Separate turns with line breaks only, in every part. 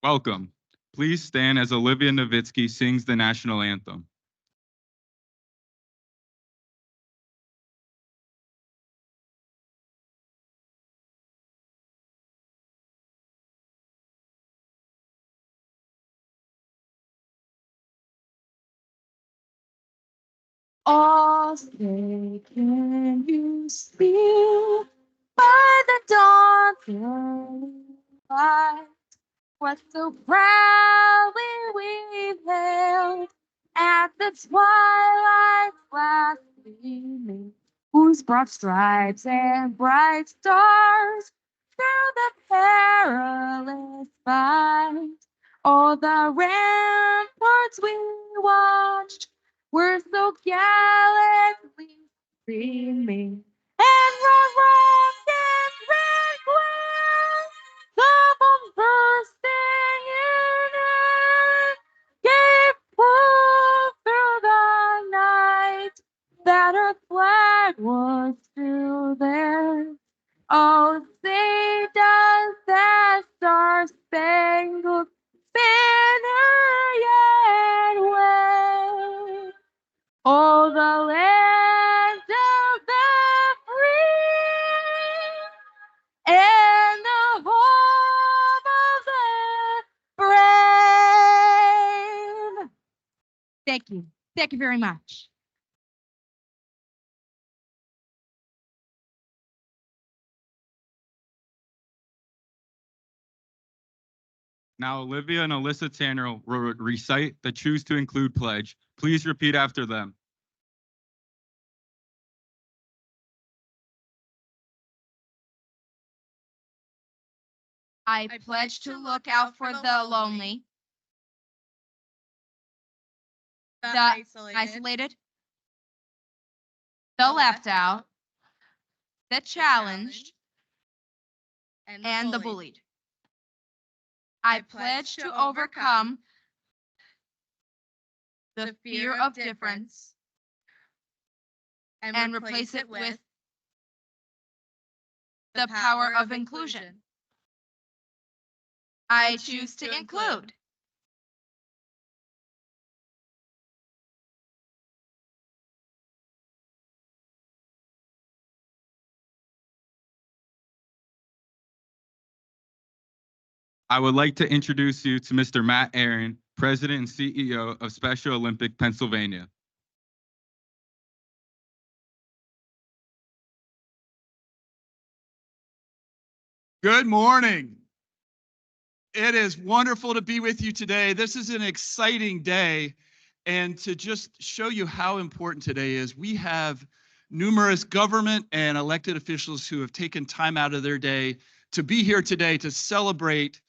Welcome. Please stand as Olivia Novitsky sings the national anthem.
All say, can you see by the dawn's early light what so proudly we hailed at the twilight's last gleaming, whose broad stripes and bright stars through the perilous fight, all the ramparts we watched were so gallantly streaming, and the rocket's red glare, the bombs bursting in air, gave proof through the night that our flag was still there. Oh, say does that star-spangled banner yet wave? Oh, the land of the free and the home of the brave. Thank you. Thank you very much.
Now, Olivia and Alyssa Tanner will recite the Choose to Include pledge. Please repeat after them.
I pledge to look out for the lonely, the isolated, the left out, the challenged, and the bullied. I pledge to overcome the fear of difference and replace it with the power of inclusion. I choose to include.
I would like to introduce you to Mr. Matt Aaron, President and CEO of Special Olympic Pennsylvania.
Good morning. It is wonderful to be with you today. This is an exciting day. And to just show you how important today is, we have numerous government and elected officials who have taken time out of their day to be here today to celebrate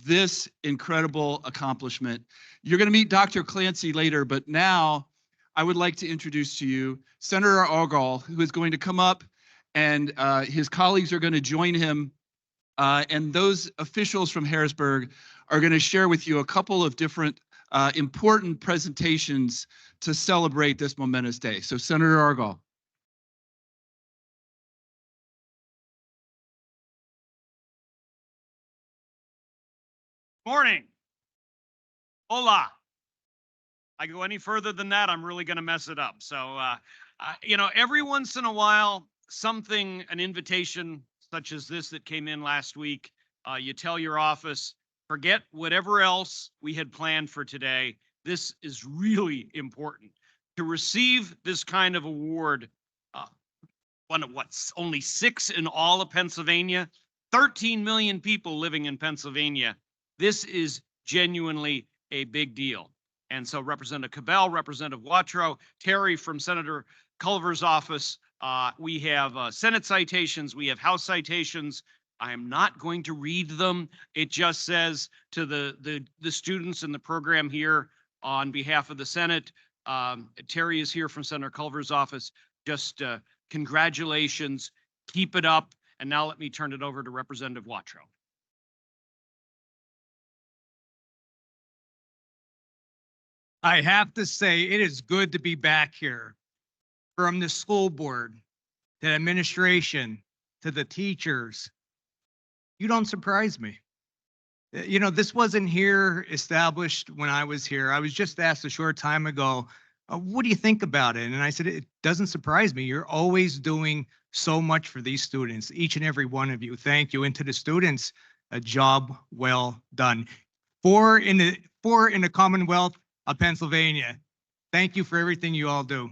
this incredible accomplishment. You're going to meet Dr. Clancy later, but now I would like to introduce to you Senator Argall, who is going to come up, and his colleagues are going to join him. And those officials from Harrisburg are going to share with you a couple of different important presentations to celebrate this momentous day. So Senator Argall.
Morning. Hola. I go any further than that, I'm really going to mess it up. So, every once in a while, an invitation such as this that came in last week, you tell your office, forget whatever else we had planned for today. This is really important. To receive this kind of award, one of what's only 6 in all of Pennsylvania, 13 million people living in Pennsylvania. This is genuinely a big deal. And so Representative Cabell, Representative Watrow, Terry from Senator Culver's office, we have Senate citations, we have House citations. I am not going to read them. It just says to the students in the program here on behalf of the Senate, Terry is here from Senator Culver's office. Just congratulations, keep it up. And now let me turn it over to Representative Watrow.
I have to say, it is good to be back here. From the school board, to the administration, to the teachers. You don't surprise me. You know, this wasn't here established when I was here. I was just asked a short time ago, what do you think about it? And I said, it doesn't surprise me. You're always doing so much for these students, each and every one of you. Thank you. And to the students, a job well done. Four in the Commonwealth of Pennsylvania. Thank you for everything you all do.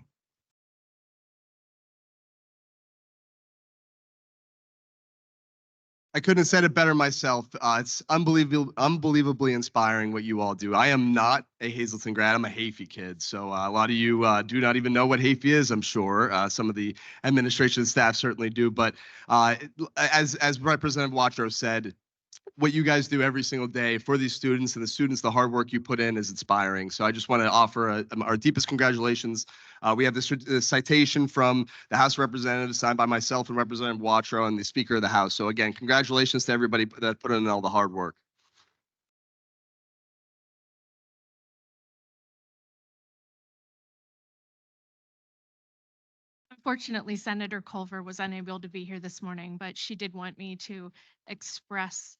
I couldn't have said it better myself. It's unbelievably inspiring what you all do. I am not a Hazleton grad. I'm a Hafey kid. So a lot of you do not even know what Hafey is, I'm sure. Some of the administration staff certainly do. But as Representative Watro said, what you guys do every single day for these students and the students, the hard work you put in is inspiring. So I just want to offer our deepest congratulations. We have this citation from the House of Representatives signed by myself and Representative Watro and the Speaker of the House. So again, congratulations to everybody that put in all the hard work.
Unfortunately, Senator Culver was unable to be here this morning, but she did want me to express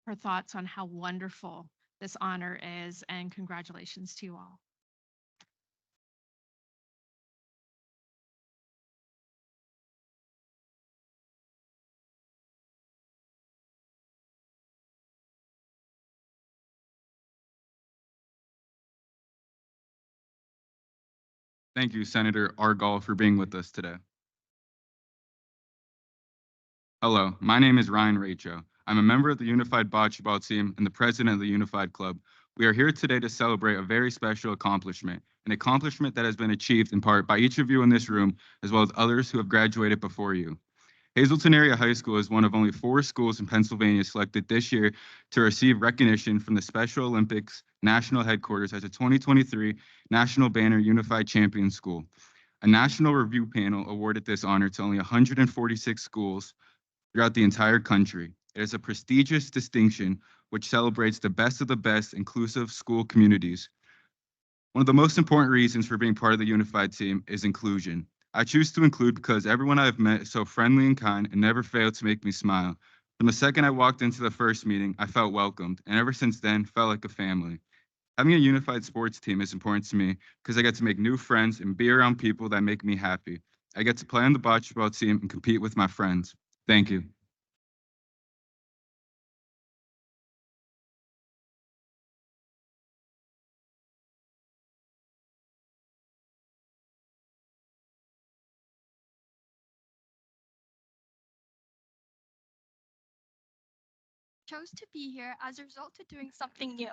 her thoughts on how wonderful this honor is, and congratulations to you all.
Thank you, Senator Argall, for being with us today. Hello, my name is Ryan Racho. I'm a member of the Unified Bocce Ball team and the president of the Unified Club. We are here today to celebrate a very special accomplishment, an accomplishment that has been achieved in part by each of you in this room, as well as others who have graduated before you. Hazleton Area High School is one of only 4 schools in Pennsylvania selected this year to receive recognition from the Special Olympics National Headquarters as a 2023 National Banner Unified Champion School. A national review panel awarded this honor to only 146 schools throughout the entire country. It is a prestigious distinction which celebrates the best of the best inclusive school communities. One of the most important reasons for being part of the Unified team is inclusion. I choose to include because everyone I've met is so friendly and kind and never failed to make me smile. From the second I walked into the first meeting, I felt welcomed, and ever since then, felt like a family. Having a unified sports team is important to me because I get to make new friends and be around people that make me happy. I get to play on the bocce ball team and compete with my friends. Thank you.
Chose to be here as a result of doing something new.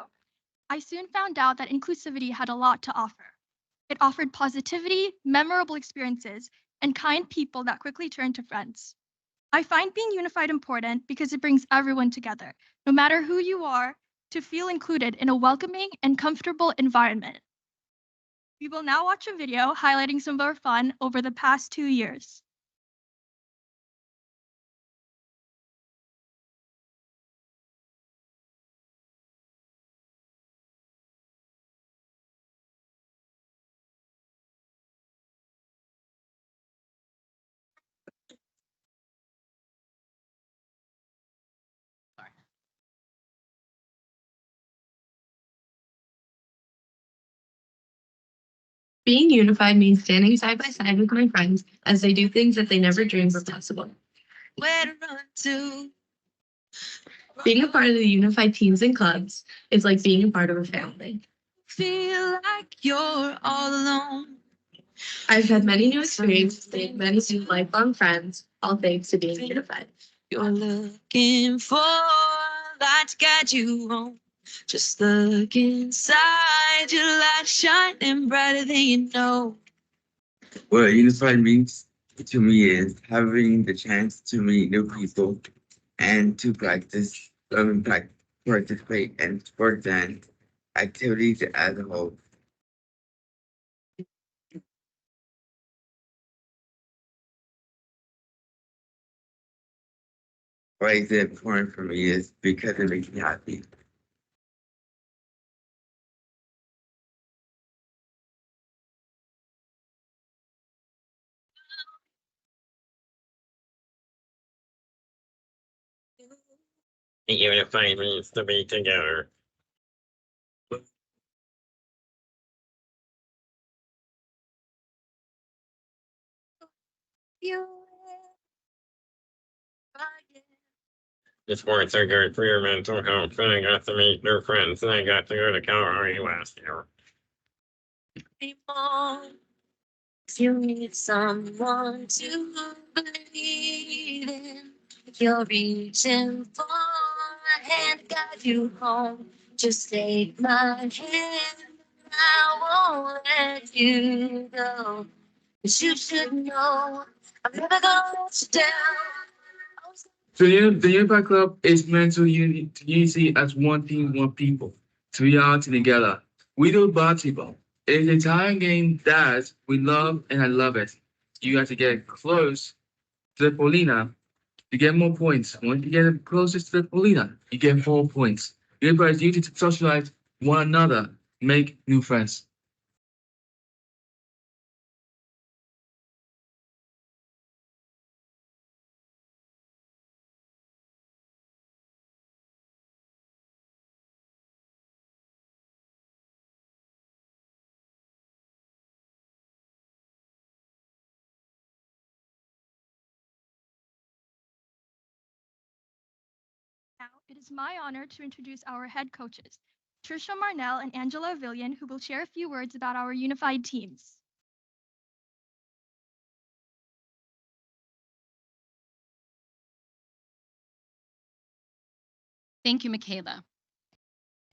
I soon found out that inclusivity had a lot to offer. It offered positivity, memorable experiences, and kind people that quickly turned to friends. I find being unified important because it brings everyone together, no matter who you are, to feel included in a welcoming and comfortable environment. We will now watch a video highlighting some of our fun over the past 2 years.
Being unified means standing side by side with my friends as they do things that they never dreamed were possible. Where to run to? Being a part of the unified teams and clubs is like being a part of a family. Feel like you're all alone. I've had many new experiences, made many new lifelong friends, all thanks to being unified. You're looking for that to guide you home. Just look inside, your light shining brighter than you know.
What unified means to me is having the chance to meet new people and to participate in sports and activities as a whole. Why is it important for me is because it makes me happy. The unified means to be together. The sports are good for your mental health, and I got to meet new friends, and I got to go to Calgary last year.
You need someone to believe in. You're reaching for a hand, guide you home. Just take my hand, I won't let you go. 'Cause you should know I'm never gonna let you down.
The Unified Club is meant to unity as one team, one people. To be all together. We do basketball. It's a time game that we love and I love it. You have to get close to the Polina to get more points. Once you get closest to the Polina, you get 4 points. Unified is used to socialize one another, make new friends.
Now, it is my honor to introduce our head coaches, Trisha Marnell and Angela Villian, who will share a few words about our unified teams.
Thank you, Michaela.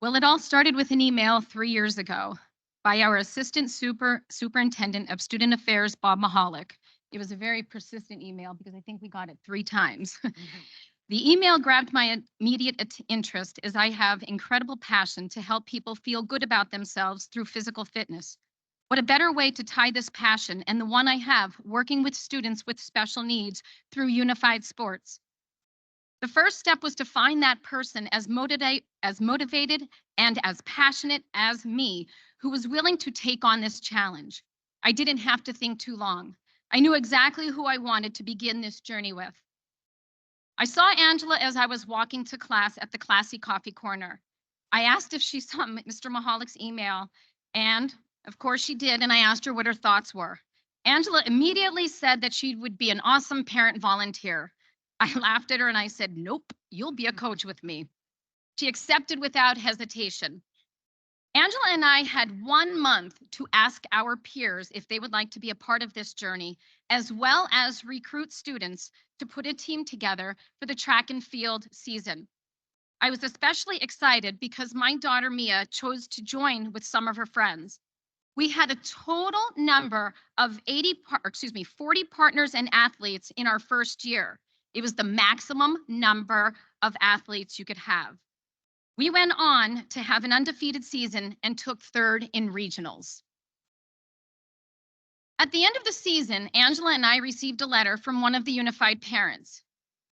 Well, it all started with an email 3 years ago by our Assistant Superintendent of Student Affairs, Bob Mahalik. It was a very persistent email because I think we got it 3 times. The email grabbed my immediate interest as I have incredible passion to help people feel good about themselves through physical fitness. What a better way to tie this passion and the one I have working with students with special needs through unified sports. The first step was to find that person as motivated and as passionate as me, who was willing to take on this challenge. I didn't have to think too long. I knew exactly who I wanted to begin this journey with. I saw Angela as I was walking to class at the Classy Coffee Corner. I asked if she saw Mr. Mahalik's email, and of course she did, and I asked her what her thoughts were. Angela immediately said that she would be an awesome parent volunteer. I laughed at her and I said, nope, you'll be a coach with me. She accepted without hesitation. Angela and I had 1 month to ask our peers if they would like to be a part of this journey, as well as recruit students to put a team together for the track and field season. I was especially excited because my daughter Mia chose to join with some of her friends. We had a total number of 40 partners and athletes in our first year. It was the maximum number of athletes you could have. We went on to have an undefeated season and took 3rd in regionals. At the end of the season, Angela and I received a letter from one of the unified parents.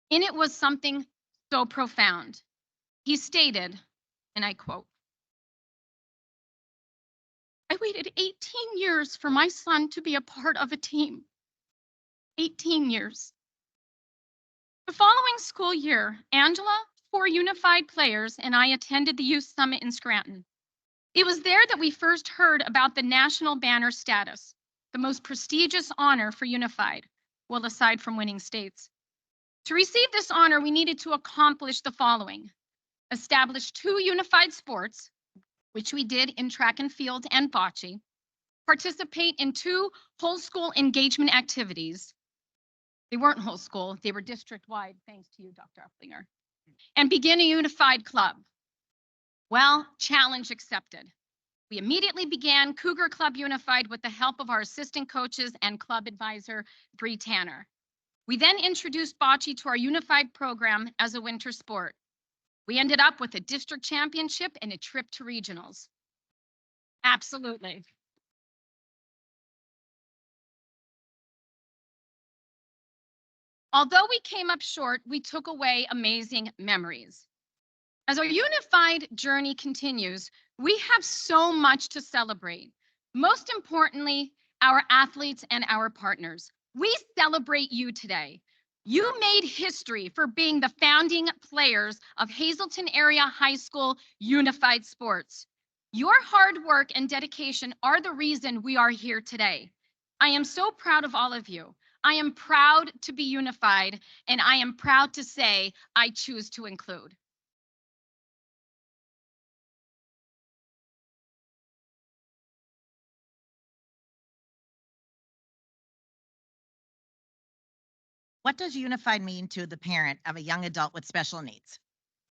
In it was something so profound. He stated, and I quote, I waited 18 years for my son to be a part of a team. 18 years. The following school year, Angela, 4 unified players, and I attended the Youth Summit in Scranton. It was there that we first heard about the national banner status, the most prestigious honor for unified, well, aside from winning states. To receive this honor, we needed to accomplish the following: establish 2 unified sports, which we did in track and field and bocce, participate in 2 whole school engagement activities. They weren't whole school, they were district-wide, thanks to you, Dr. Uplinger, and begin a unified club. Well, challenge accepted. We immediately began Cougar Club Unified with the help of our assistant coaches and club advisor, Bree Tanner. We then introduced bocce to our unified program as a winter sport. We ended up with a district championship and a trip to regionals. Absolutely. Although we came up short, we took away amazing memories. As our unified journey continues, we have so much to celebrate. Most importantly, our athletes and our partners. We celebrate you today. You made history for being the founding players of Hazleton Area High School Unified Sports. Your hard work and dedication are the reason we are here today. I am so proud of all of you. I am proud to be unified, and I am proud to say I choose to include.
What does unified mean to the parent of a young adult with special needs?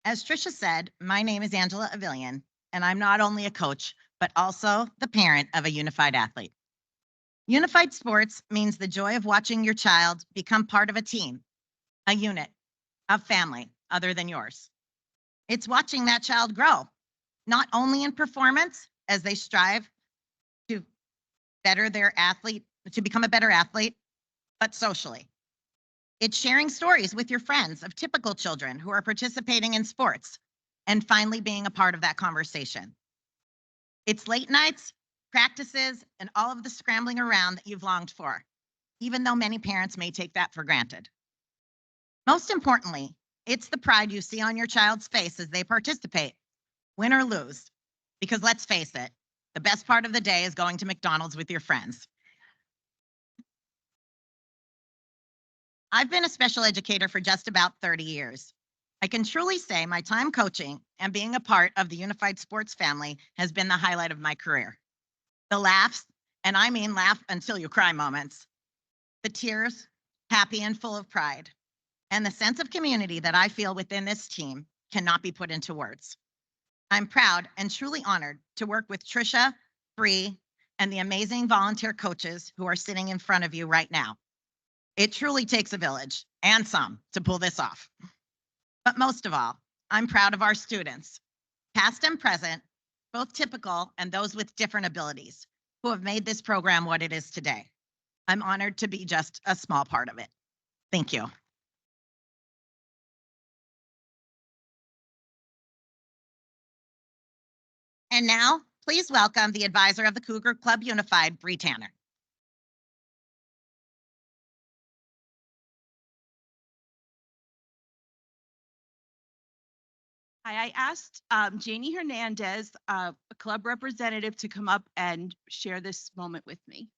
As Tricia said, my name is Angela Avillion, and I'm not only a coach, but also the parent of a unified athlete. Unified sports means the joy of watching your child become part of a team, a unit, a family other than yours. It's watching that child grow, not only in performance as they strive to better their athlete, to become a better athlete, but socially. It's sharing stories with your friends of typical children who are participating in sports and finally being a part of that conversation. It's late nights, practices, and all of the scrambling around that you've longed for, even though many parents may take that for granted. Most importantly, it's the pride you see on your child's face as they participate, win or lose. Because let's face it, the best part of the day is going to McDonald's with your friends. I've been a special educator for just about 30 years. I can truly say my time coaching and being a part of the Unified Sports family has been the highlight of my career. The laughs, and I mean laugh until you cry moments, the tears, happy and full of pride, and the sense of community that I feel within this team cannot be put into words. I'm proud and truly honored to work with Tricia, Bree, and the amazing volunteer coaches who are sitting in front of you right now. It truly takes a village and some to pull this off. But most of all, I'm proud of our students, past and present, both typical and those with different abilities, who have made this program what it is today. I'm honored to be just a small part of it. Thank you. And now, please welcome the advisor of the Cougar Club Unified, Bree Tanner.
Hi, I asked Janie Hernandez, a club representative, to come up and share this moment with me.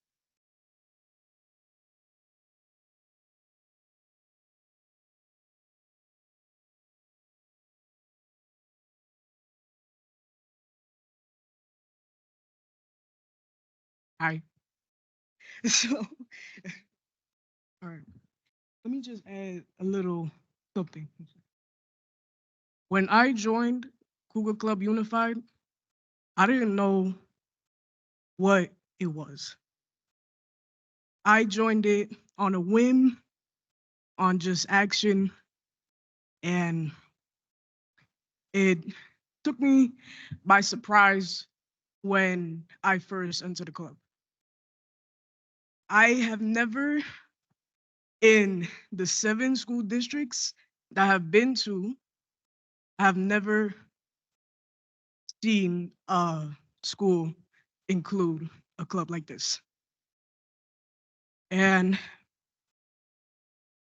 Hi. So, all right. Let me just add a little something. When I joined Cougar Club Unified, I didn't know what it was. I joined it on a whim, on just action, and it took me by surprise when I first entered the club. I have never, in the 7 school districts that I have been to, have never seen a school include a club like this. And,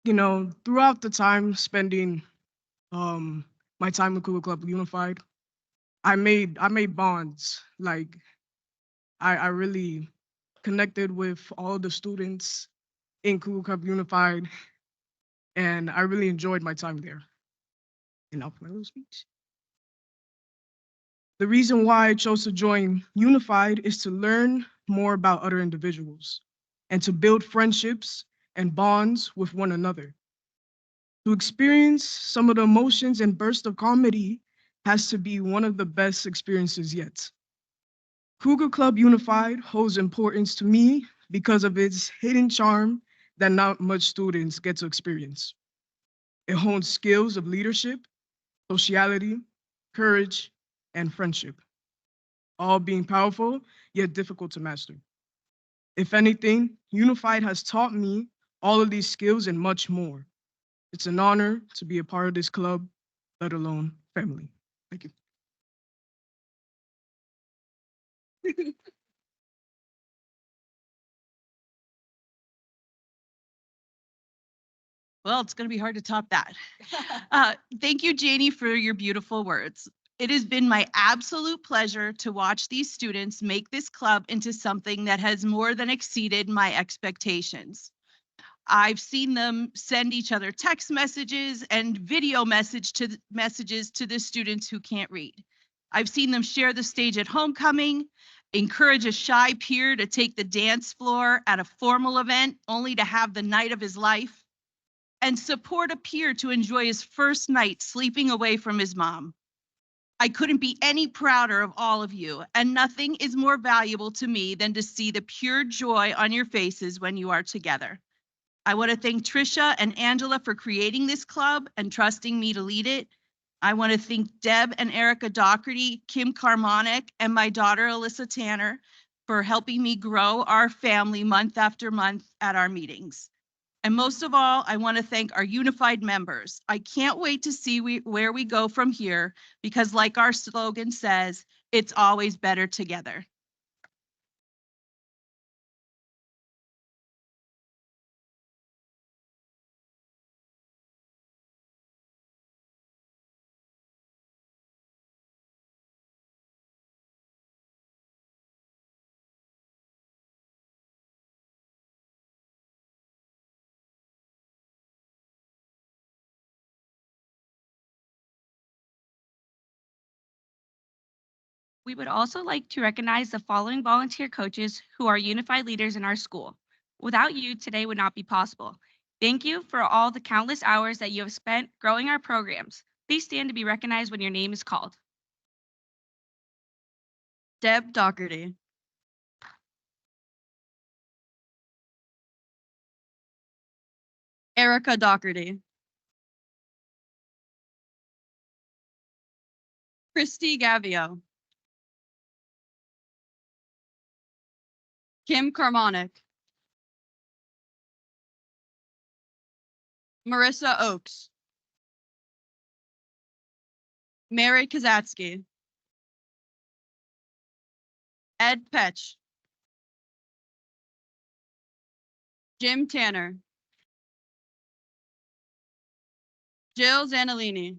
throughout the time spending my time with Cougar Club Unified, I made bonds. Like I really connected with all the students in Cougar Club Unified, and I really enjoyed my time there. And I'll my little speech. The reason why I chose to join Unified is to learn more about other individuals and to build friendships and bonds with one another. To experience some of the emotions and bursts of comedy has to be one of the best experiences yet. Cougar Club Unified holds importance to me because of its hidden charm that not much students get to experience. It hones skills of leadership, sociality, courage, and friendship, all being powerful yet difficult to master. If anything, Unified has taught me all of these skills and much more. It's an honor to be a part of this club, let alone family. Thank you.
Well, it's going to be hard to top that. Thank you, Janie, for your beautiful words. It has been my absolute pleasure to watch these students make this club into something that has more than exceeded my expectations. I've seen them send each other text messages and video messages to the students who can't read. I've seen them share the stage at homecoming, encourage a shy peer to take the dance floor at a formal event only to have the night of his life, and support a peer to enjoy his first night sleeping away from his mom. I couldn't be any prouder of all of you, and nothing is more valuable to me than to see the pure joy on your faces when you are together. I want to thank Trisha and Angela for creating this club and trusting me to lead it. I want to thank Deb and Erica Doherty, Kim Carmonic, and my daughter Alyssa Tanner for helping me grow our family month after month at our meetings. And most of all, I want to thank our unified members. I can't wait to see where we go from here because, like our slogan says, it's always better together.
We would also like to recognize the following volunteer coaches who are unified leaders in our school. Without you, today would not be possible. Thank you for all the countless hours that you have spent growing our programs. Please stand to be recognized when your name is called.
Deb Doherty. Erica Doherty. Christy Gavio. Kim Carmonic. Marissa Oakes. Mary Kazatsky. Ed Petch. Jim Tanner. Jill Zanellini.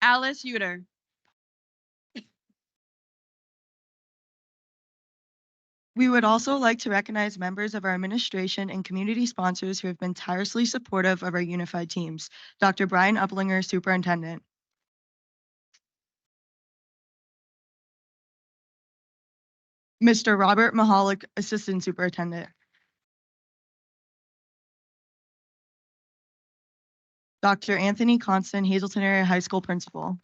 Alice Uter.
We would also like to recognize members of our administration and community sponsors who have been tirelessly supportive of our unified teams. Dr. Brian Uplinger, Superintendent. Mr. Robert Mahalik, Assistant Superintendent. Dr. Anthony Constant, Hazelton Area High School Principal.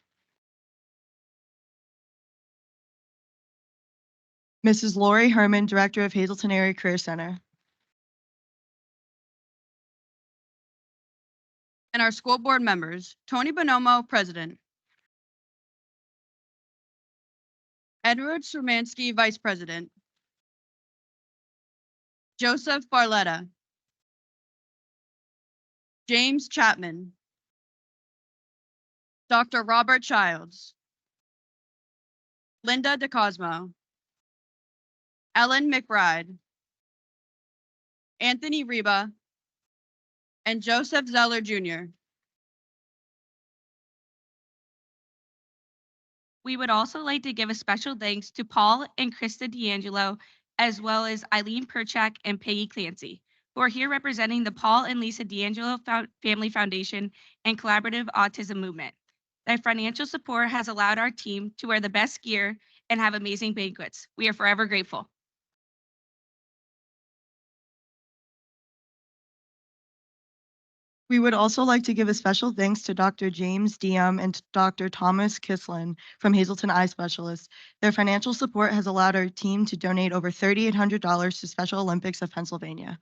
Mrs. Lori Herman, Director of Hazelton Area Career Center.
And our school board members, Tony Bonomo, President. Edward Shermansky, Vice President. Joseph Barletta. James Chapman. Dr. Robert Childs. Linda DeCosmo. Ellen McBride. Anthony Reba. And Joseph Zeller Jr.
We would also like to give a special thanks to Paul and Krista D'Angelo, as well as Eileen Perchak and Peggy Clancy, who are here representing the Paul and Lisa D'Angelo Family Foundation and Collaborative Autism Movement. Their financial support has allowed our team to wear the best gear and have amazing banquets. We are forever grateful.
We would also like to give a special thanks to Dr. James Diem and Dr. Thomas Kislin from Hazelton Eye Specialists. Their financial support has allowed our team to donate over $3,800 to Special Olympics of Pennsylvania.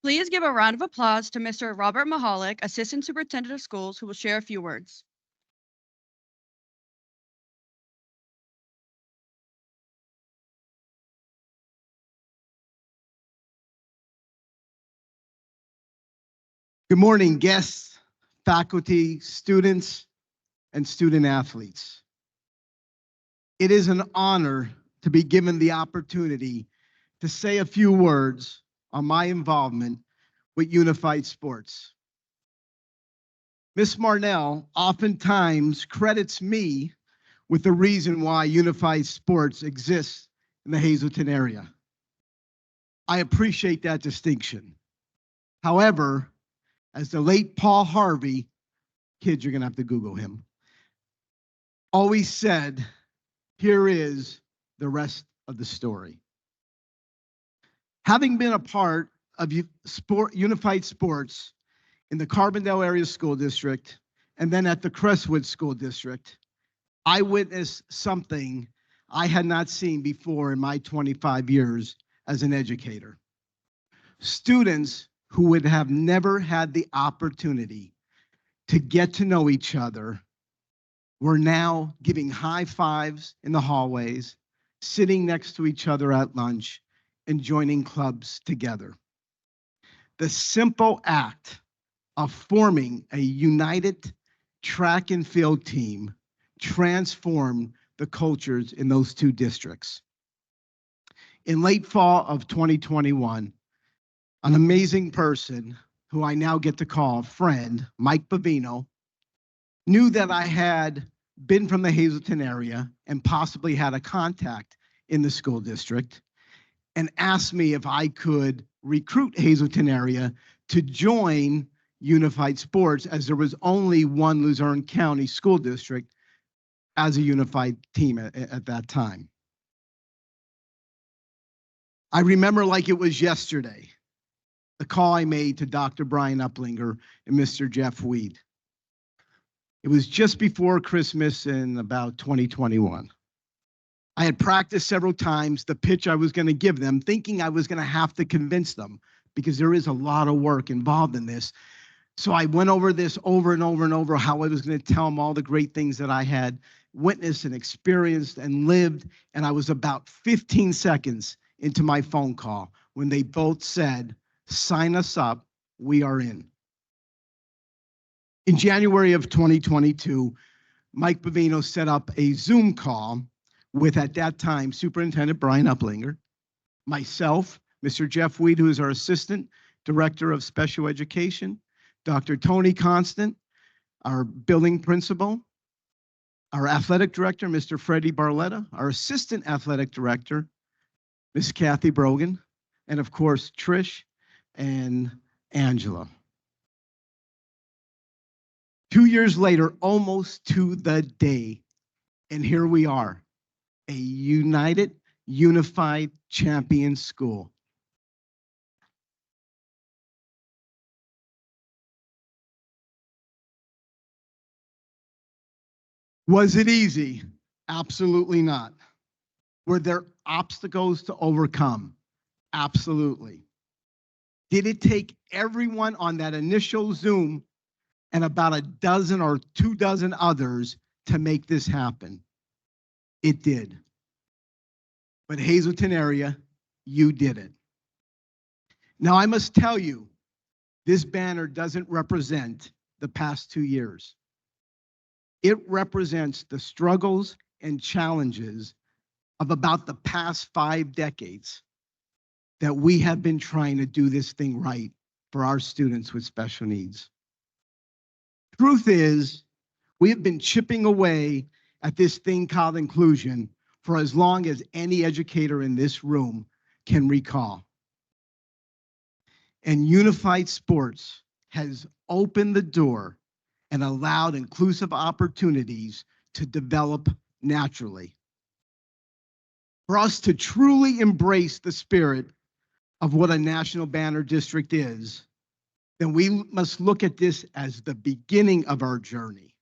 Please give a round of applause to Mr. Robert Mahalik, Assistant Superintendent of Schools, who will share a few words.
Good morning, guests, faculty, students, and student athletes. It is an honor to be given the opportunity to say a few words on my involvement with Unified Sports. Miss Marnell oftentimes credits me with the reason why Unified Sports exists in the Hazleton area. I appreciate that distinction. However, as the late Paul Harvey, kids, you're going to have to Google him, always said, here is the rest of the story. Having been a part of Unified Sports in the Carbondale Area School District and then at the Crestwood School District, I witnessed something I had not seen before in my 25 years as an educator. Students who would have never had the opportunity to get to know each other were now giving high fives in the hallways, sitting next to each other at lunch, and joining clubs together. The simple act of forming a united track and field team transformed the cultures in those two districts. In late fall of 2021, an amazing person who I now get to call a friend, Mike Bavino, knew that I had been from the Hazleton area and possibly had a contact in the school district, and asked me if I could recruit Hazleton area to join Unified Sports, as there was only one Luzerne County school district as a unified team at that time. I remember like it was yesterday, the call I made to Dr. Brian Uplinger and Mr. Jeff Weed. It was just before Christmas in about 2021. I had practiced several times the pitch I was going to give them, thinking I was going to have to convince them, because there is a lot of work involved in this. So I went over this over and over and over, how I was going to tell them all the great things that I had witnessed and experienced and lived. And I was about 15 seconds into my phone call when they both said, sign us up, we are in. In January of 2022, Mike Bavino set up a Zoom call with, at that time, Superintendent Brian Uplinger, myself, Mr. Jeff Weed, who is our Assistant Director of Special Education, Dr. Tony Constant, our Building Principal, our Athletic Director, Mr. Freddie Barletta, our Assistant Athletic Director, Ms. Kathy Brogan, and of course, Trish and Angela. 2 years later, almost to the day, and here we are, a united, unified champion school. Was it easy? Absolutely not. Were there obstacles to overcome? Absolutely. Did it take everyone on that initial Zoom and about a dozen or 24 others to make this happen? It did. But Hazleton area, you did it. Now I must tell you, this banner doesn't represent the past 2 years. It represents the struggles and challenges of about the past 5 decades that we have been trying to do this thing right for our students with special needs. Truth is, we have been chipping away at this thing called inclusion for as long as any educator in this room can recall. And Unified Sports has opened the door and allowed inclusive opportunities to develop naturally. For us to truly embrace the spirit of what a national banner district is, then we must look at this as the beginning of our journey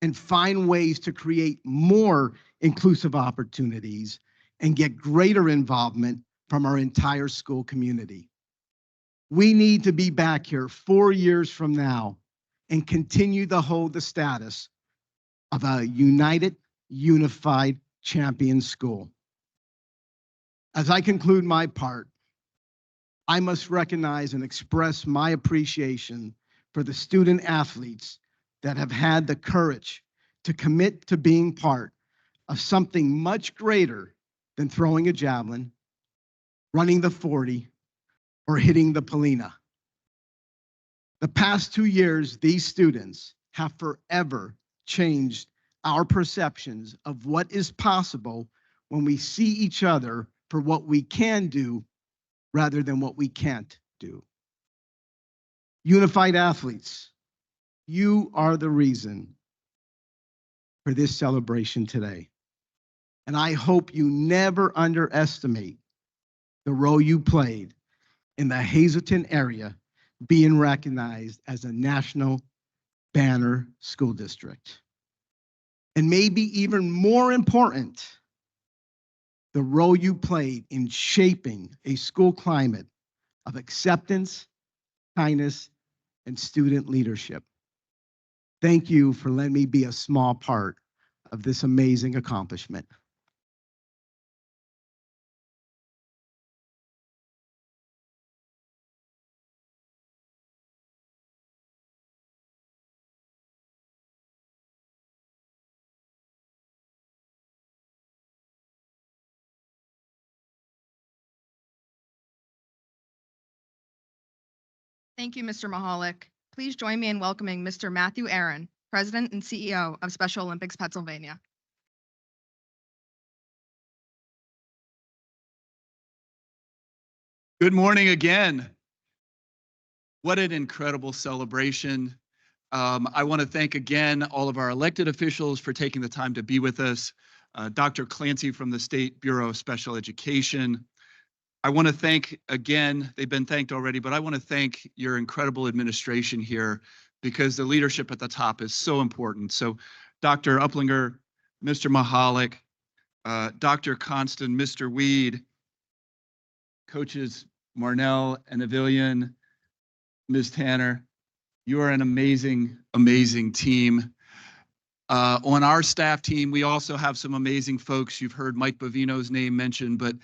and find ways to create more inclusive opportunities and get greater involvement from our entire school community. We need to be back here 4 years from now and continue to hold the status of a united, unified champion school. As I conclude my part, I must recognize and express my appreciation for the student athletes that have had the courage to commit to being part of something much greater than throwing a javelin, running the 40, or hitting the Polina. The past 2 years, these students have forever changed our perceptions of what is possible when we see each other for what we can do rather than what we can't do. Unified athletes, you are the reason for this celebration today. And I hope you never underestimate the role you played in the Hazleton area being recognized as a national banner school district. And maybe even more important, the role you played in shaping a school climate of acceptance, kindness, and student leadership. Thank you for letting me be a small part of this amazing accomplishment.
Thank you, Mr. Mahalik. Please join me in welcoming Mr. Matthew Aaron, President and CEO of Special Olympics Pennsylvania.
Good morning again. What an incredible celebration. I want to thank again all of our elected officials for taking the time to be with us. Dr. Clancy from the State Bureau of Special Education. I want to thank again, they've been thanked already, but I want to thank your incredible administration here because the leadership at the top is so important. So Dr. Uplinger, Mr. Mahalik, Dr. Constant, Mr. Weed, Coaches Marnell and Avillion, Ms. Tanner, you are an amazing, amazing team. On our staff team, we also have some amazing folks. You've heard Mike Bovino's name mentioned, but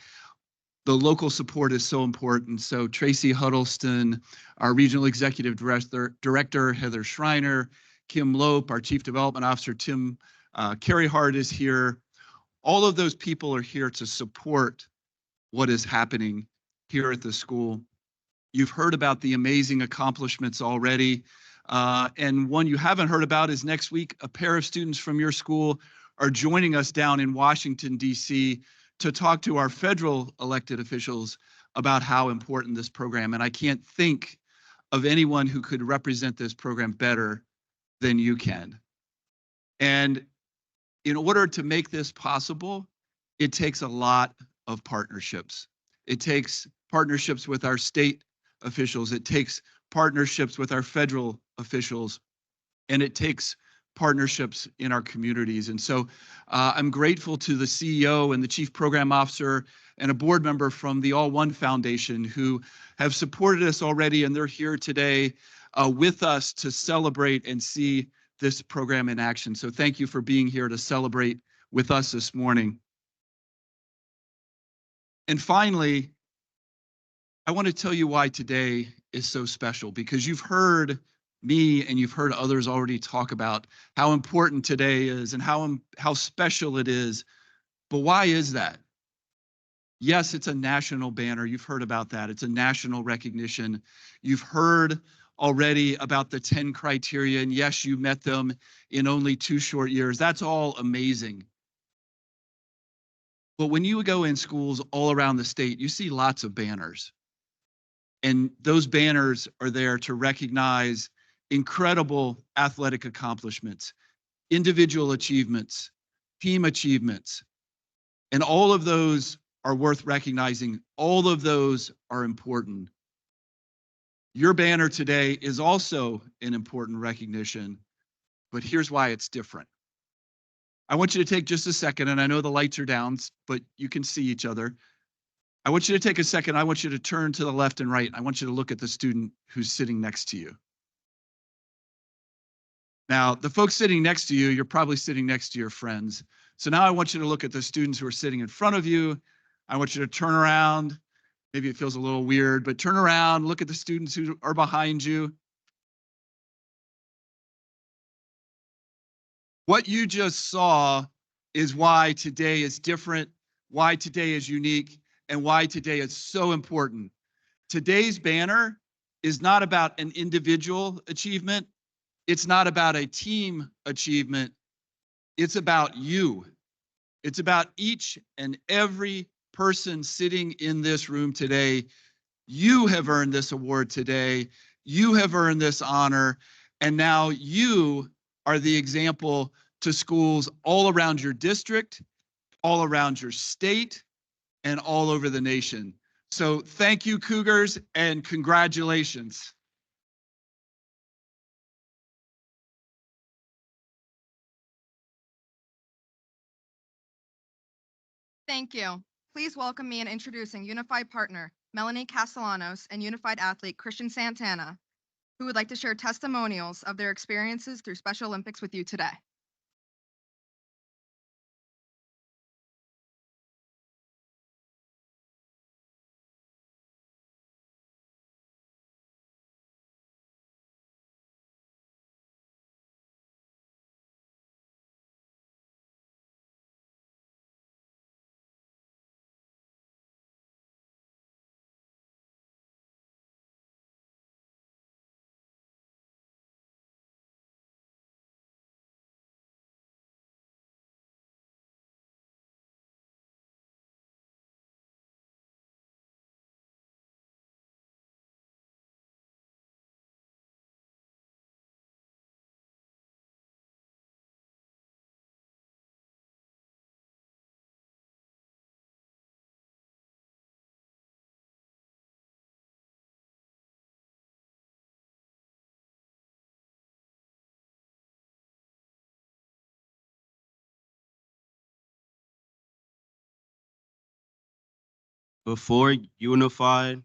the local support is so important. So Tracy Huddleston, our regional executive director, Heather Schreiner, Kim Lope, our chief development officer, Tim Careyhart is here. All of those people are here to support what is happening here at the school. You've heard about the amazing accomplishments already. And one you haven't heard about is next week, a pair of students from your school are joining us down in Washington, D.C. to talk to our federal elected officials about how important this program, and I can't think of anyone who could represent this program better than you can. And in order to make this possible, it takes a lot of partnerships. It takes partnerships with our state officials. It takes partnerships with our federal officials, and it takes partnerships in our communities. And so I'm grateful to the CEO and the Chief Program Officer and a board member from the All One Foundation who have supported us already, and they're here today with us to celebrate and see this program in action. So thank you for being here to celebrate with us this morning. And finally, I want to tell you why today is so special, because you've heard me and you've heard others already talk about how important today is and how special it is. But why is that? Yes, it's a national banner. You've heard about that. It's a national recognition. You've heard already about the 10 criteria, and yes, you met them in only 2 short years. That's all amazing. But when you go in schools all around the state, you see lots of banners. And those banners are there to recognize incredible athletic accomplishments, individual achievements, team achievements, and all of those are worth recognizing. All of those are important. Your banner today is also an important recognition, but here's why it's different. I want you to take just a second, and I know the lights are down, but you can see each other. I want you to take a second. I want you to turn to the left and right. I want you to look at the student who's sitting next to you. Now, the folks sitting next to you, you're probably sitting next to your friends. So now I want you to look at the students who are sitting in front of you. I want you to turn around. Maybe it feels a little weird, but turn around, look at the students who are behind you. What you just saw is why today is different why today is unique and why today is so important. Today's banner is not about an individual achievement. It's not about a team achievement. It's about you. It's about each and every person sitting in this room today. You have earned this award today. You have earned this honor. And now you are the example to schools all around your district, all around your state, and all over the nation. So thank you, Cougars, and congratulations.
Thank you. Please welcome me in introducing Unified Partner Melanie Castellanos and Unified Athlete Christian Santana, who would like to share testimonials of their experiences through Special Olympics with you today.
Before Unified,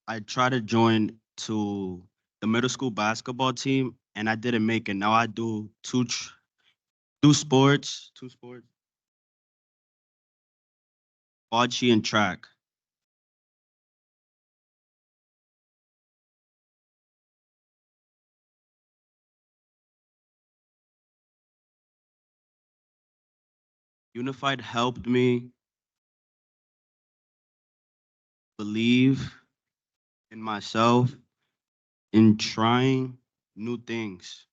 I tried to join to the middle school basketball team and I didn't make it. Now I do two sports, bocce and track. Unified helped me believe in myself in trying new things.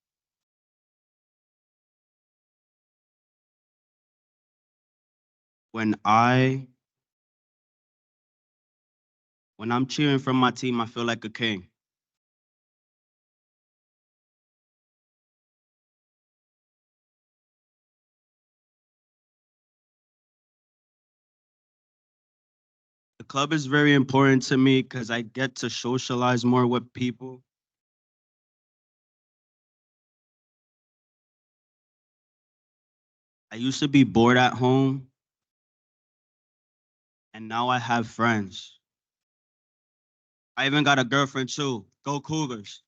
When I when I'm cheering for my team, I feel like a king. The club is very important to me because I get to socialize more with people. I used to be bored at home, and now I have friends. I even got a girlfriend too. Go Cougars.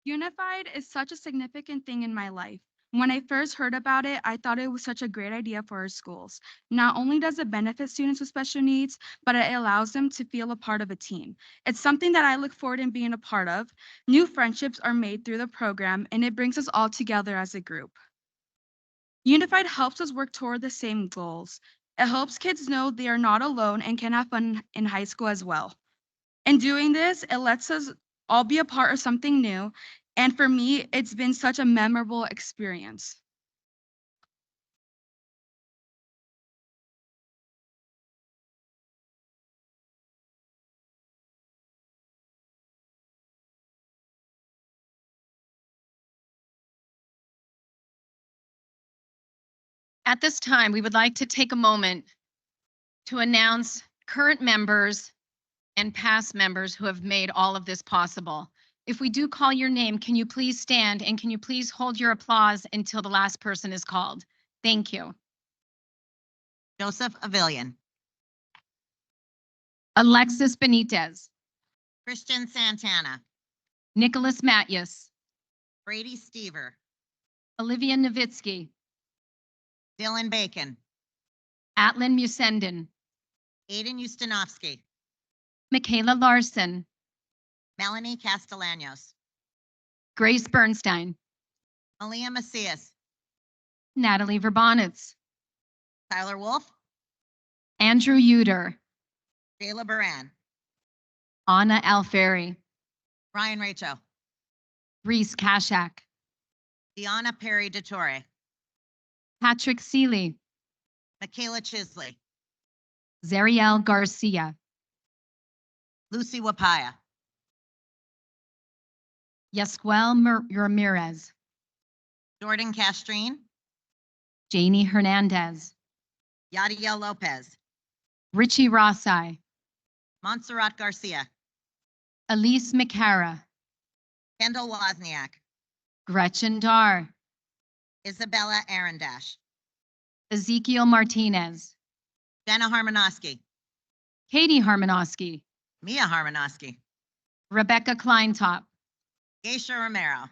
Unified is such a significant thing in my life. When I first heard about it, I thought it was such a great idea for our schools. Not only does it benefit students with special needs, but it allows them to feel a part of a team. It's something that I look forward in being a part of. New friendships are made through the program, and it brings us all together as a group. Unified helps us work toward the same goals. It helps kids know they are not alone and can have fun in high school as well. In doing this, it lets us all be a part of something new. And for me, it's been such a memorable experience.
At this time, we would like to take a moment to announce current members and past members who have made all of this possible. If we do call your name, can you please stand and can you please hold your applause until the last person is called? Thank you.
Joseph Avillion,
Alexis Benitez,
Christian Santana,
Nicholas Matyas,
Brady Stever,
Olivia Novitsky,
Dylan Bacon,
Atlin Musendin,
Aiden Ustinovsky,
Michaela Larson,
Melanie Castellanos,
Grace Bernstein,
Malia Macias,
Natalie Verbanitz,
Tyler Wolf,
Andrew Uter,
Jayla Baran,
Anna Alferi,
Ryan Racho,
Reese Kashak,
Deanna Perry DeTore,
Patrick Seeley,
Michaela Chisley,
Zariel Garcia,
Lucy Wapaya,
Yesquel Ramirez,
Jordan Castrine,
Janie Hernandez,
Yadiel Lopez,
Richie Rossai,
Montserrat Garcia,
Elise McCara,
Kendall Wozniak,
Gretchen Dar,
Isabella Arendash,
Ezekiel Martinez,
Jenna Harmonowski,
Katie Harmonowski,
Mia Harmonowski,
Rebecca Kleintop,
Geisha Romero,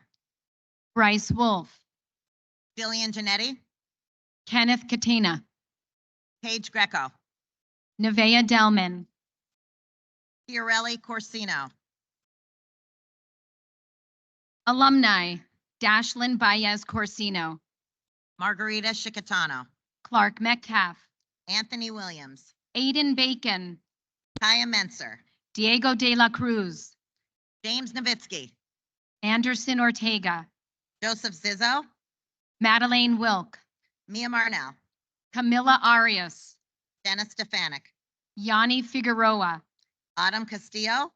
Bryce Wolf,
Jillian Janetti,
Kenneth Katina,
Paige Greco,
Nevaeh Delman,
Fiorelli Corsino,
Alumni, Dashlyn Baez Corsino,
Margarita Chicatano,
Clark Metcalf,
Anthony Williams,
Aiden Bacon,
Kaya Menser,
Diego de la Cruz,
James Novitsky,
Anderson Ortega,
Joseph Zizzo,
Madeleine Wilk,
Mia Marnell,
Camilla Arias,
Dennis Stefanik,
Yanni Figueroa,
Autumn Castillo,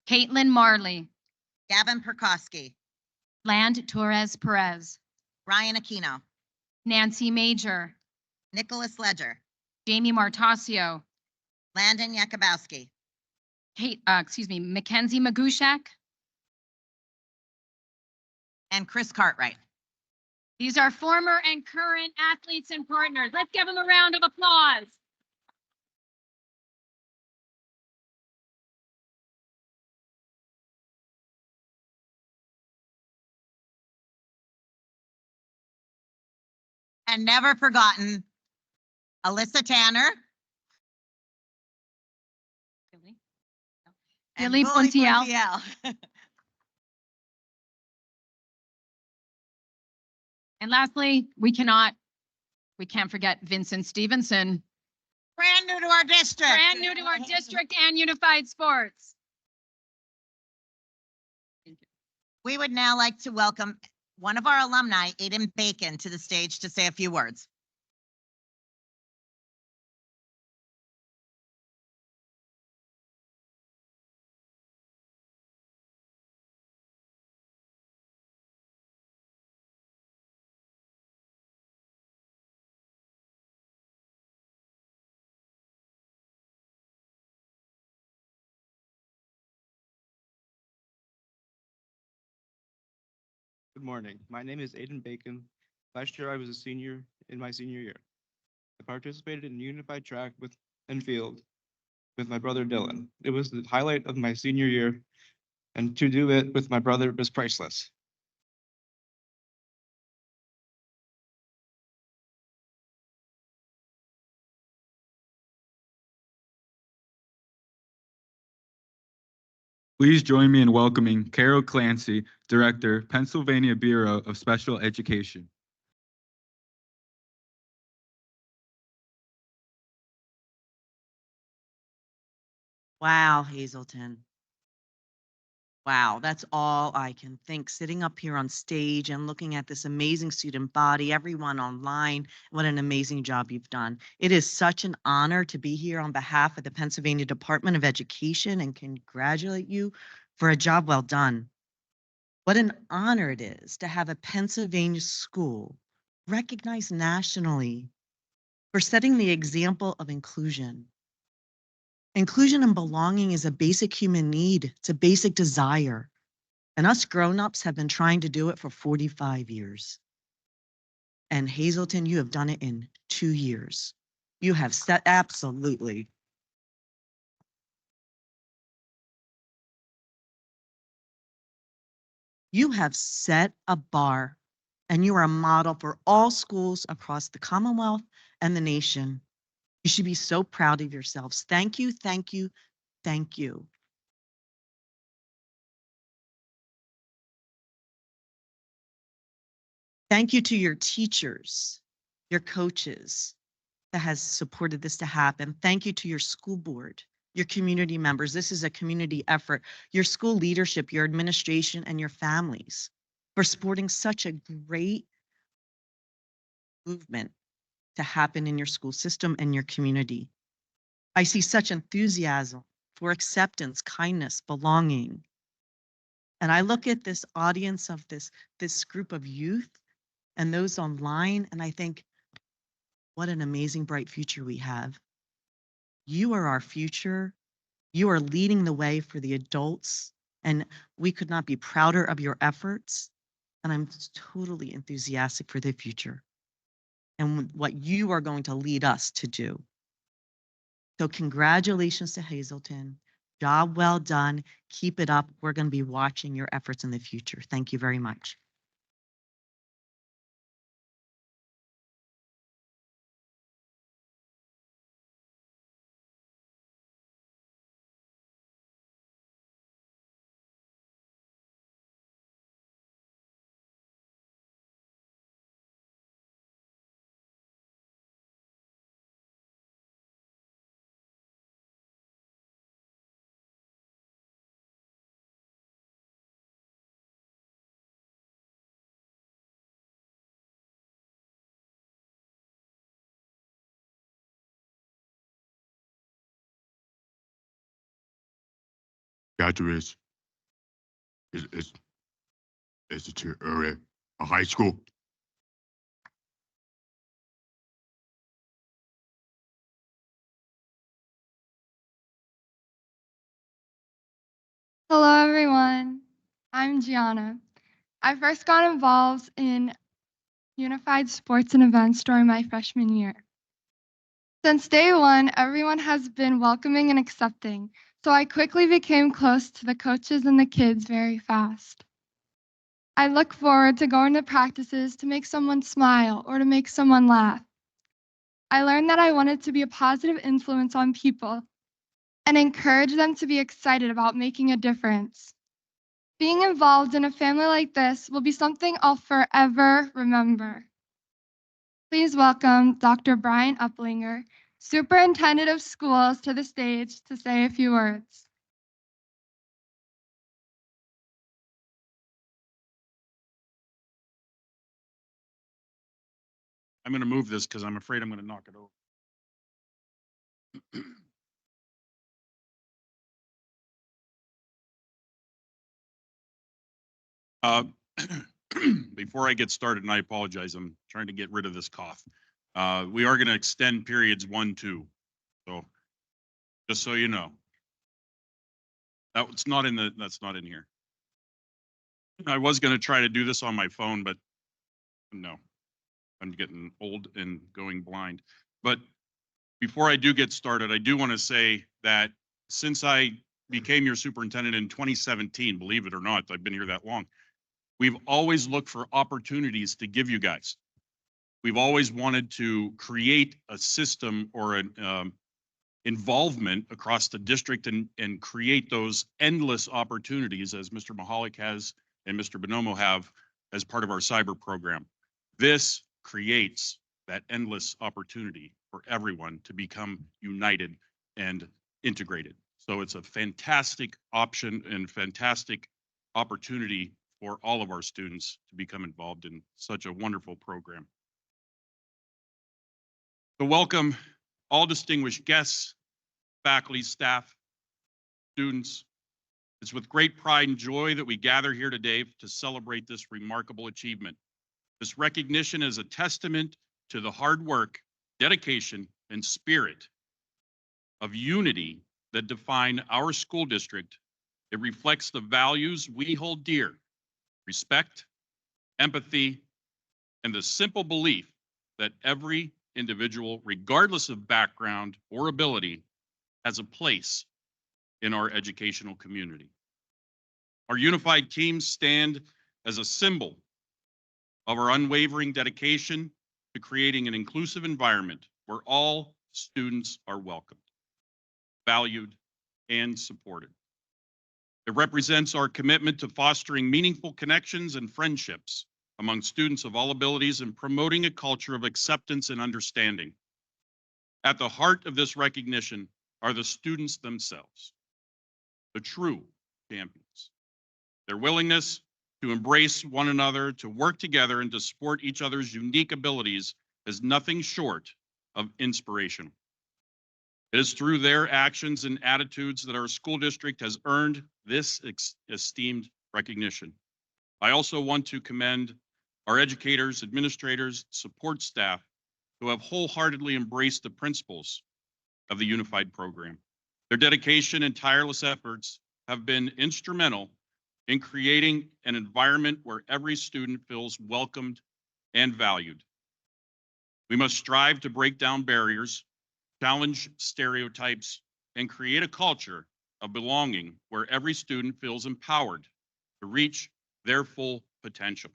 Caitlin Marley,
Gavin Perkowski,
Land Torres Perez,
Ryan Aquino,
Nancy Major,
Nicholas Ledger,
Jamie Martasio,
Landon Yakubowski,
Mackenzie Magushak.
and Chris Cartwright.
These are former and current athletes and partners. Let's give them a round of applause.
And never forgotten, Alyssa Tanner, and
Billy
Bully
Pontiel.
Pontiel.
And lastly, we can't forget Vincent Stevenson,
Brand new to our district.
brand new to our district and Unified Sports.
We would now like to welcome one of our alumni, Aiden Bacon, to the stage to say a few words.
Good morning. My name is Aiden Bacon. Last year, I was a senior in my senior year. I participated in unified track and field with my brother Dylan. It was the highlight of my senior year, and to do it with my brother was priceless.
Please join me in welcoming Carol Clancy, Director, Pennsylvania Bureau of Special Education.
Wow, Hazelton. Wow, that's all I can think. Sitting up here on stage and looking at this amazing student body, everyone online, what an amazing job you've done. It is such an honor to be here on behalf of the Pennsylvania Department of Education and congratulate you for a job well done. What an honor it is to have a Pennsylvania school recognized nationally for setting the example of inclusion. Inclusion and belonging is a basic human need. It's a basic desire. And us grown-ups have been trying to do it for 45 years. And Hazelton, you have done it in 2 years. You have set, absolutely. You have set a bar and you are a model for all schools across the Commonwealth and the nation. You should be so proud of yourselves. Thank you, thank you,
Thank you. Thank you to your teachers, your coaches that has supported this to happen. Thank you to your school board, your community members. This is a community effort. Your school leadership, your administration, and your families for supporting such a great movement to happen in your school system and your community. I see such enthusiasm for acceptance, kindness, belonging. And I look at this audience of this group of youth and those online, and I think, what an amazing, bright future we have. You are our future. You are leading the way for the adults, and we could not be prouder of your efforts. And I'm totally enthusiastic for the future and what you are going to lead us to do. So congratulations to Hazelton. Job well done. Keep it up. We're going to be watching your efforts in the future. Thank you very much.
Graduates, is it a high school?
Hello, everyone. I'm Gianna. I first got involved in unified sports and events during my freshman year. Since day one, everyone has been welcoming and accepting, so I quickly became close to the coaches and the kids very fast. I look forward to going to practices to make someone smile or to make someone laugh. I learned that I wanted to be a positive influence on people and encourage them to be excited about making a difference. Being involved in a family like this will be something I'll forever remember. Please welcome Dr. Brian Uplinger, Superintendent of Schools, to the stage to say a few words.
I'm going to move this because I'm afraid I'm going to knock it over. Before I get started, and I apologize, I'm trying to get rid of this cough. We are going to extend periods 1, 2. So just so you know, that's not in here. I was going to try to do this on my phone, but no, I'm getting old and going blind. But before I do get started, I do want to say that since I became your superintendent in 2017, believe it or not, I've been here that long. We've always looked for opportunities to give you guys. We've always wanted to create a system or an involvement across the district and create those endless opportunities as Mr. Mahalik has and Mr. Bonomo have as part of our cyber program. This creates that endless opportunity for everyone to become united and integrated. So it's a fantastic option and fantastic opportunity for all of our students to become involved in such a wonderful program. So welcome all distinguished guests, faculty, staff, students. It's with great pride and joy that we gather here today to celebrate this remarkable achievement. This recognition is a testament to the hard work, dedication, and spirit of unity that define our school district. It reflects the values we hold dear: respect, empathy, and the simple belief that every individual, regardless of background or ability, has a place in our educational community. Our unified teams stand as a symbol of our unwavering dedication to creating an inclusive environment where all students are welcomed, valued, and supported. It represents our commitment to fostering meaningful connections and friendships among students of all abilities and promoting a culture of acceptance and understanding. At the heart of this recognition are the students themselves, the true champions. Their willingness to embrace one another, to work together, and to support each other's unique abilities is nothing short of inspirational. It is through their actions and attitudes that our school district has earned this esteemed recognition. I also want to commend our educators, administrators, support staff who have wholeheartedly embraced the principles of the unified program. Their dedication and tireless efforts have been instrumental in creating an environment where every student feels welcomed and valued. We must strive to break down barriers, challenge stereotypes, and create a culture of belonging where every student feels empowered to reach their full potential.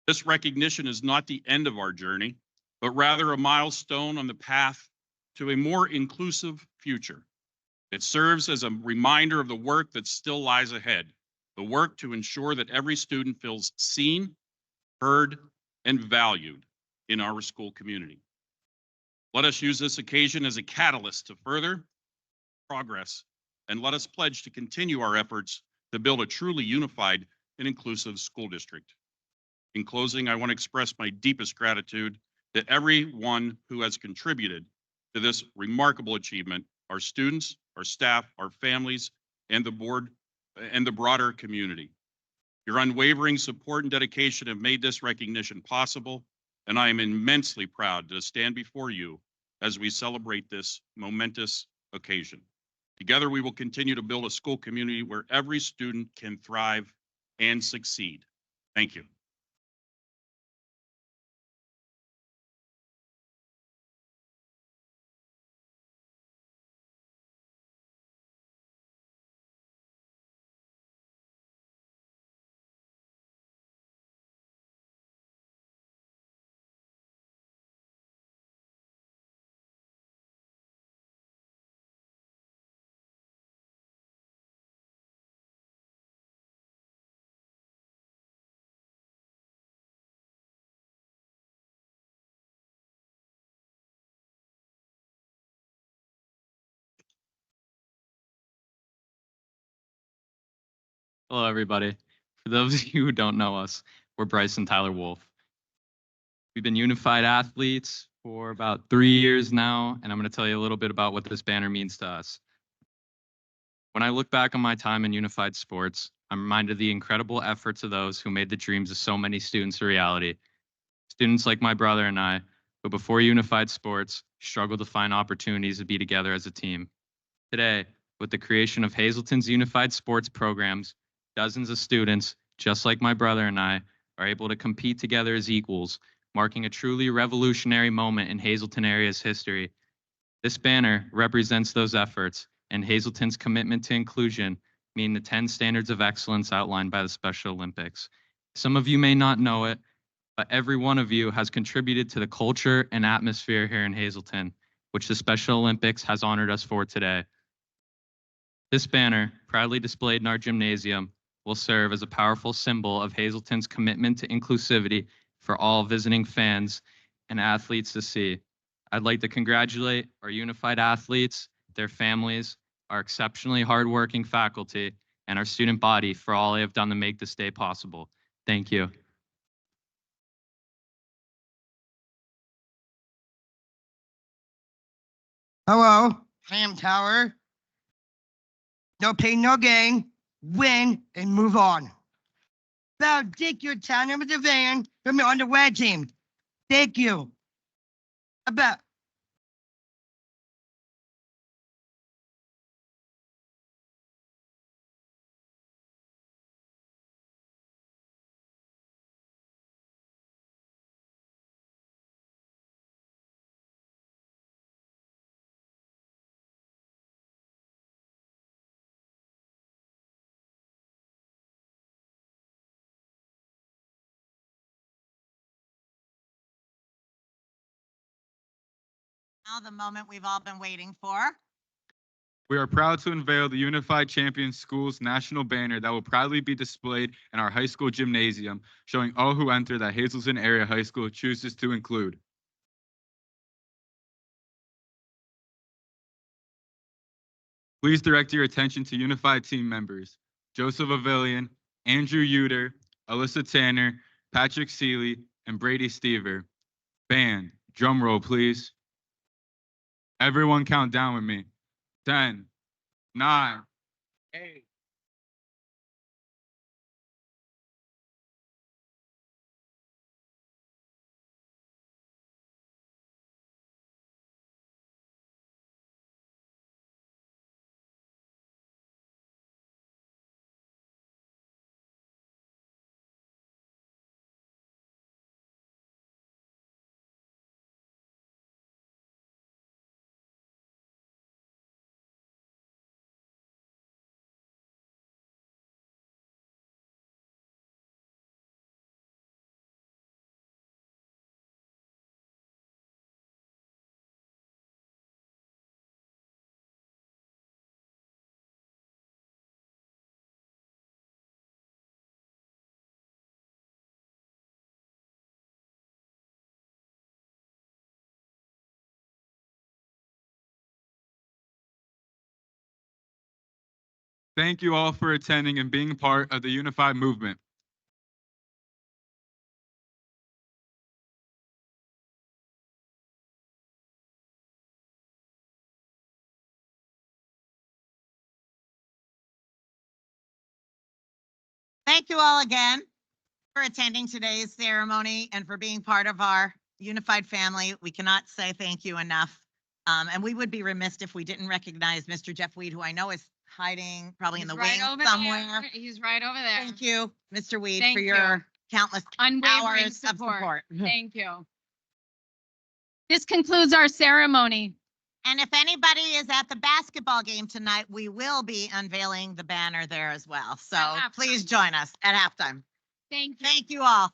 This recognition is not the end of our journey, but rather a milestone on the path to a more inclusive future. It serves as a reminder of the work that still lies ahead, the work to ensure that every student feels seen, heard, and valued in our school community. Let us use this occasion as a catalyst to further progress, and let us pledge to continue our efforts to build a truly unified and inclusive school district. In closing, I want to express my deepest gratitude to everyone who has contributed to this remarkable achievement, our students, our staff, our families, and the board and the broader community. Your unwavering support and dedication have made this recognition possible, and I am immensely proud to stand before you as we celebrate this momentous occasion. Together, we will continue to build a school community where every student can thrive and succeed. Thank you.
Hello, everybody. For those of you who don't know us, we're Bryce and Tyler Wolf. We've been unified athletes for about 3 years now, and I'm going to tell you a little bit about what this banner means to us. When I look back on my time in unified sports, I'm reminded of the incredible efforts of those who made the dreams of so many students a reality. Students like my brother and I, who before unified sports struggled to find opportunities to be together as a team. Today, with the creation of Hazelton's unified sports programs, dozens of students, just like my brother and I, are able to compete together as equals, marking a truly revolutionary moment in Hazelton area's history. This banner represents those efforts and Hazelton's commitment to inclusion, meaning the 10 standards of excellence outlined by the Special Olympics. Some of you may not know it, but every one of you has contributed to the culture and atmosphere here in Hazelton, which the Special Olympics has honored us for today. This banner, proudly displayed in our gymnasium, will serve as a powerful symbol of Hazelton's commitment to inclusivity for all visiting fans and athletes to see. I'd like to congratulate our unified athletes, their families, our exceptionally hardworking faculty, and our student body for all they have done to make this day possible. Thank you.
Hello, Ham Tower. No pain, no gain. Win and move on. Now take your time with the van from the underwear team. Thank you. About.
Now the moment we've all been waiting for.
We are proud to unveil the Unified Champion Schools national banner that will proudly be displayed in our high school gymnasium, showing all who enter that Hazleton Area High School chooses to include. Please direct your attention to Unified team members, Joseph Avillian, Andrew Uter, Alyssa Tanner, Patrick Seeley, and Brady Stever. Band, drum roll, please. Everyone count down with me. 10, 9, 8. Thank you all for attending and being part of the Unified movement.
Thank you all again for attending today's ceremony and for being part of our unified family. We cannot say thank you enough. And we would be remiss if we didn't recognize Mr. Jeff Weed, who I know is hiding probably in the
Right
wings
over
somewhere.
there. He's right over there.
Thank you, Mr. Weed,
Thank
for
you.
your countless
Unwavering
hours of
support.
support.
Thank you. This concludes our ceremony.
And if anybody is at the basketball game tonight, we will be unveiling the banner there as well. So
At halftime.
please join us at halftime.
Thank you.
Thank you all.